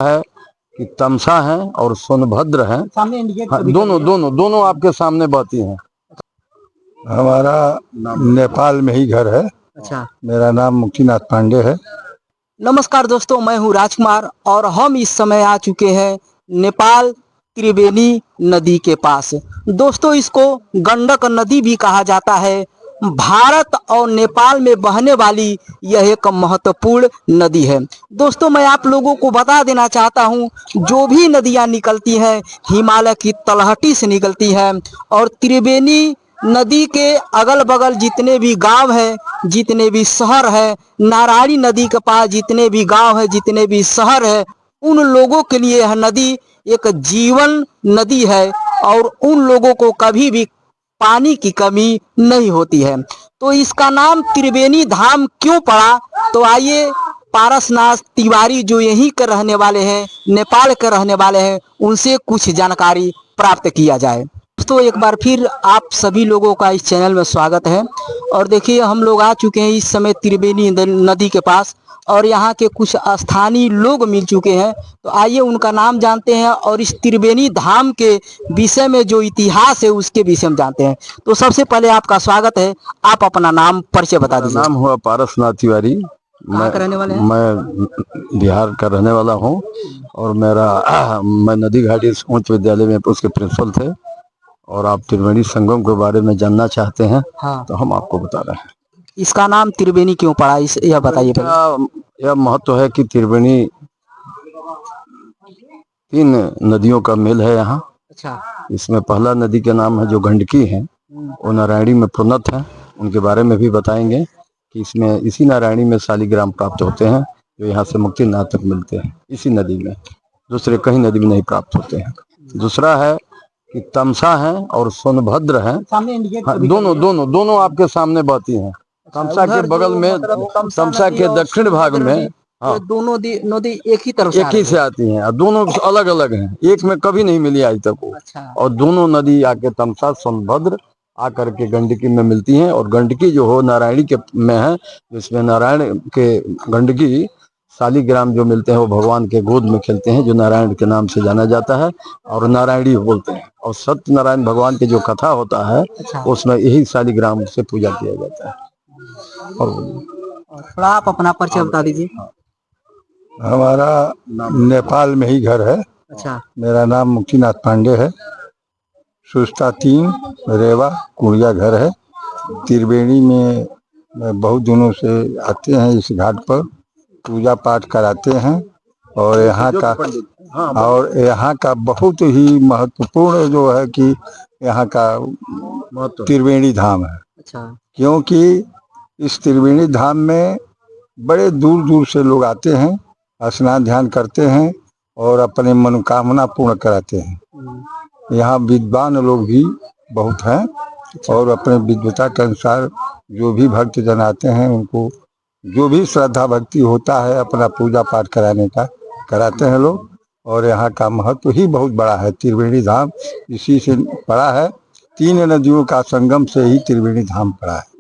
है कि तमसा है और सोनभद्र है। सामने इंडिकेट हाँ, दोनों आपके सामने बहती हैं। हमारा नेपाल में ही घर है। अच्छा, मेरा नाम मुक्तिनाथ पांडे है। नमस्कार दोस्तों, मैं हूं राजकुमार और हम इस समय आ चुके हैं नेपाल त्रिवेणी नदी के पास। दोस्तों, इसको गंडक नदी भी कहा जाता है। भारत और नेपाल में बहने वाली यह एक महत्वपूर्ण नदी है। दोस्तों, मैं आप लोगों को बता देना चाहता हूं, जो भी नदियां निकलती हैं हिमालय की तलहटी से निकलती हैं और त्रिवेणी नदी के अगल बगल जितने भी गांव हैं, जितने भी शहर है, नारायणी नदी के पास जितने भी गांव है, जितने भी शहर है, उन लोगों के लिए यह नदी एक जीवन नदी है और उन लोगों को कभी भी पानी की कमी नहीं होती है। तो इसका नाम त्रिवेणी धाम क्यों पड़ा, तो आइए पारसनाथ तिवारी जो यहीं के रहने वाले हैं, नेपाल के रहने वाले हैं, उनसे कुछ जानकारी प्राप्त किया जाए। दोस्तों, एक बार फिर आप सभी लोगों का इस चैनल में स्वागत है। और देखिए, हम लोग आ चुके हैं इस समय त्रिवेणी नदी के पास और यहाँ के कुछ स्थानीय लोग मिल चुके हैं। तो आइए उनका नाम जानते हैं और इस त्रिवेणी धाम के विषय में जो इतिहास है उसके विषय में जानते हैं। तो सबसे पहले आपका स्वागत है, आप अपना नाम परिचय बता दीजिए। नाम हुआ पारसनाथ तिवारी। कहाँ का रहने वाले हैं? मैं बिहार का रहने वाला हूँ और मैं नदी घाटी उच्च विद्यालय में उसके प्रिंसिपल थे। और आप त्रिवेणी संगम के बारे में जानना चाहते हैं? हाँ, तो हम आपको बता रहे हैं। इसका नाम त्रिवेणी क्यों पड़ा, यह बताइए। यह महत्व है कि त्रिवेणी 3 नदियों का मेल है यहाँ। अच्छा, इसमें पहला नदी का नाम है जो गंडकी है, वो नारायणी में प्रोन्नत है। उनके बारे में भी बताएंगे कि इसमें इसी नारायणी में शालिग्राम प्राप्त होते हैं जो यहाँ से मुक्तिनाथ तक मिलते हैं। इसी नदी में, दूसरे कहीं नदी में नहीं प्राप्त होते हैं। दूसरा है कि तमसा है और सोनभद्र है। सामने इंडिकेट हाँ, दोनों आपके सामने बहती हैं। तमसा के बगल में, तमसा के दक्षिण भाग में, हाँ, दोनों नदी एक ही तरफ एक ही से आती हैं और दोनों अलग अलग हैं। एक में कभी नहीं मिली आज तक वो। अच्छा, और दोनों नदी आके तमसा सोनभद्र आकर के गंडकी में मिलती हैं। और गंडकी जो हो नारायणी के में है, जिसमें नारायण के गंडकी शालिग्राम जो मिलते हैं वो भगवान के गोद में खेलते हैं, जो नारायण के नाम से जाना जाता है और नारायणी बोलते हैं। और सत्यनारायण भगवान की जो कथा होता है, अच्छा, उसमें यही शालिग्राम से पूजा किया जाता है। और थोड़ा आप अपना परिचय बता दीजिए। हमारा नेपाल में ही घर है। अच्छा, मेरा नाम मुक्तिनाथ पांडे है। सुस्ता 3 रेवा कुड़िया घर है। त्रिवेणी में बहुत दिनों से आते हैं, इस घाट पर पूजा पाठ कराते हैं। और यहाँ का बहुत ही महत्वपूर्ण जो है कि यहाँ का त्रिवेणी धाम है। अच्छा, क्योंकि इस त्रिवेणी धाम में बड़े दूर दूर से लोग आते हैं, स्नान ध्यान करते हैं और अपने मनोकामना पूर्ण कराते हैं। यहाँ विद्वान लोग भी बहुत हैं और अपने विद्वता के अनुसार जो भी भक्त जन आते हैं उनको जो भी श्रद्धा भक्ति होता है अपना पूजा पाठ कराने का कराते हैं लोग। और यहाँ का महत्व ही बहुत बड़ा है। त्रिवेणी धाम इसी से पड़ा है। 3 नदियों का संगम से ही त्रिवेणी धाम पड़ा है।